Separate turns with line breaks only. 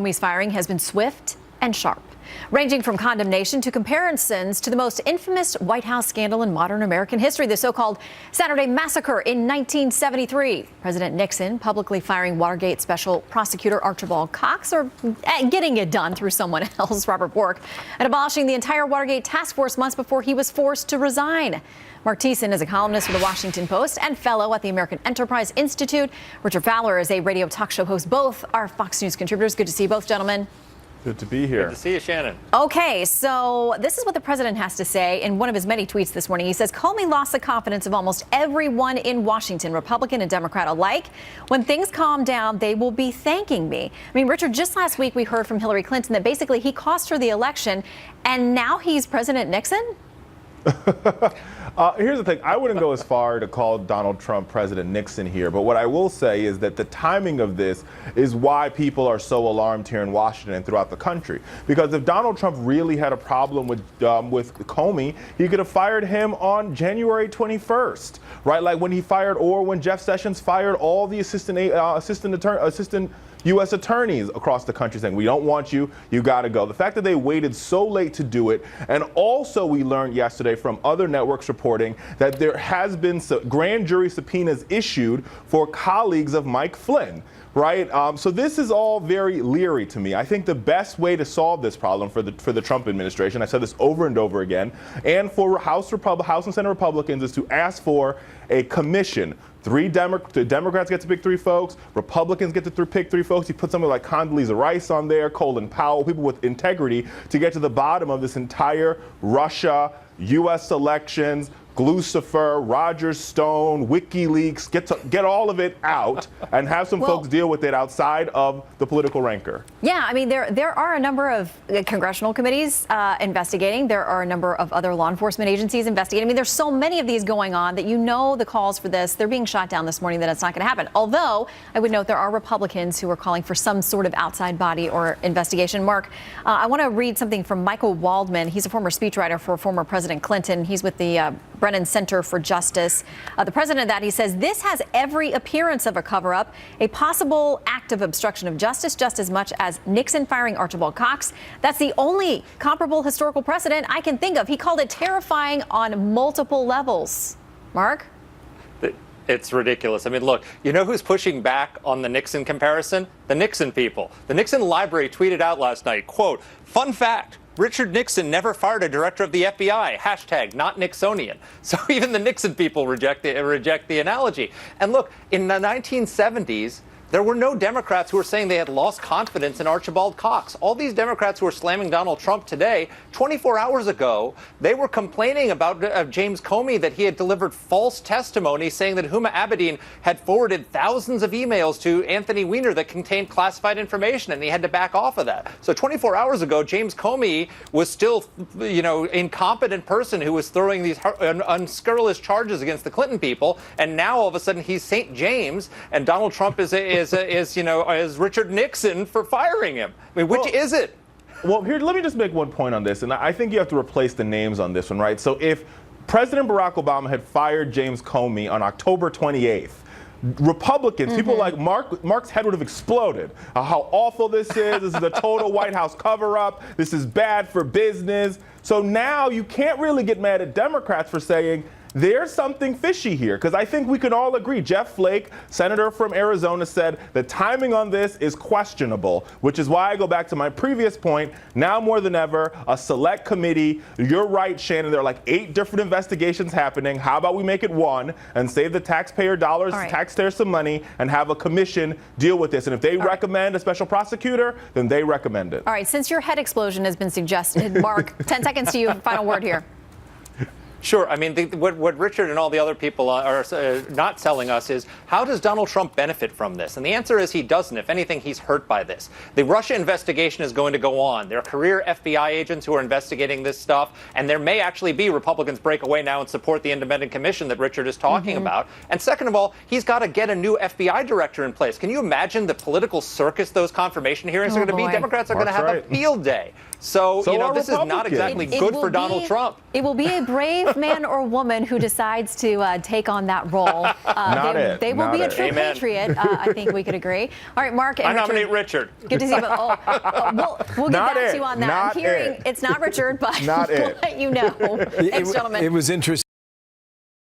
Comey's firing has been swift and sharp, ranging from condemnation to comparisons to the most infamous White House scandal in modern American history, the so-called Saturday Massacre in 1973. President Nixon publicly firing Watergate special prosecutor Archibald Cox, or getting it done through someone else, Robert Bork, and abolishing the entire Watergate task force months before he was forced to resign. Marc Thiessen is a columnist for The Washington Post and fellow at the American Enterprise Institute. Richard Fowler is a radio talk show host. Both are Fox News contributors. Good to see you both, gentlemen.
Good to be here.
Good to see you, Shannon.
Okay, so this is what the president has to say in one of his many tweets this morning. He says, Comey lost the confidence of almost everyone in Washington, Republican and Democrat alike. When things calm down, they will be thanking me. I mean, Richard, just last week we heard from Hillary Clinton that basically he cost her the election, and now he's President Nixon?
Here's the thing. I wouldn't go as far to call Donald Trump President Nixon here, but what I will say is that the timing of this is why people are so alarmed here in Washington and throughout the country. Because if Donald Trump really had a problem with Comey, he could have fired him on January 21st, right? Like when he fired, or when Jeff Sessions fired all the assistant U.S. attorneys across the country saying, we don't want you, you got to go. The fact that they waited so late to do it, and also we learned yesterday from other networks reporting that there has been grand jury subpoenas issued for colleagues of Mike Flynn. Right? So this is all very leery to me. I think the best way to solve this problem for the Trump administration, I said this over and over again, and for House and Senate Republicans, is to ask for a commission. The Democrats get to pick 3 folks, Republicans get to pick 3 folks. You put someone like Condoleezza Rice on there, Colin Powell, people with integrity, to get to the bottom of this entire Russia, U.S. elections, Lucifer, Roger Stone, WikiLeaks, get all of it out and have some folks deal with it outside of the political rancor.
Yeah, I mean, there are a number of congressional committees investigating. There are a number of other law enforcement agencies investigating. I mean, there's so many of these going on that the calls for this, they're being shot down this morning that it's not going to happen. Although, I would note there are Republicans who are calling for some sort of outside body or investigation. Mark, I want to read something from Michael Waldman. He's a former speechwriter for former President Clinton. He's with the Brennan Center for Justice. The president of that, he says, this has every appearance of a cover-up, a possible act of obstruction of justice, just as much as Nixon firing Archibald Cox. That's the only comparable historical precedent I can think of. He called it terrifying on multiple levels. Mark?
It's ridiculous. I mean, look, you know who's pushing back on the Nixon comparison? The Nixon people. The Nixon Library tweeted out last night, quote, fun fact, Richard Nixon never fired a director of the FBI. Hashtag not Nixonian. So even the Nixon people reject the analogy. And look, in the 1970s, there were no Democrats who were saying they had lost confidence in Archibald Cox. All these Democrats who are slamming Donald Trump today, 24 hours ago, they were complaining about James Comey, that he had delivered false testimony saying that Huma Abedin had forwarded thousands of emails to Anthony Weiner that contained classified information, and he had to back off of that. So 24 hours ago, James Comey was still, incompetent person who was throwing these unscurrilous charges against the Clinton people, and now all of a sudden he's St. James, and Donald Trump is Richard Nixon for firing him. I mean, which is it?
Well, here, let me just make one point on this, and I think you have to replace the names on this one, right? So if President Barack Obama had fired James Comey on October 28th, Republicans, people like Marc's head would have exploded. How awful this is. This is a total White House cover-up. This is bad for business. So now you can't really get mad at Democrats for saying, there's something fishy here, because I think we can all agree. Jeff Flake, senator from Arizona, said the timing on this is questionable, which is why I go back to my previous point. Now more than ever, a select committee. You're right, Shannon. There are like 8 different investigations happening. How about we make it one and save the taxpayer dollars, taxpayers some money, and have a commission deal with this? And if they recommend a special prosecutor, then they recommend it.
All right. Since your head explosion has been suggested, Mark, 10 seconds to you. Final word here.
Sure. I mean, what Richard and all the other people are not telling us is, how does Donald Trump benefit from this? And the answer is he doesn't. If anything, he's hurt by this. The Russia investigation is going to go on. There are career FBI agents who are investigating this stuff, and there may actually be Republicans break away now and support the independent commission that Richard is talking about. And second of all, he's got to get a new FBI director in place. Can you imagine the political circus those confirmation hearings are going to be? Democrats are going to have a field day. So you know, this is not exactly good for Donald Trump.
It will be a brave brave man or woman who decides to take on that role, they will be a true patriot. I think we could agree. All right, Marc and
I nominate Richard.
Good to see you. We'll get back to you on that. I'm hearing it's not Richard, but we'll let you know. Thanks, gentlemen.
It was interesting.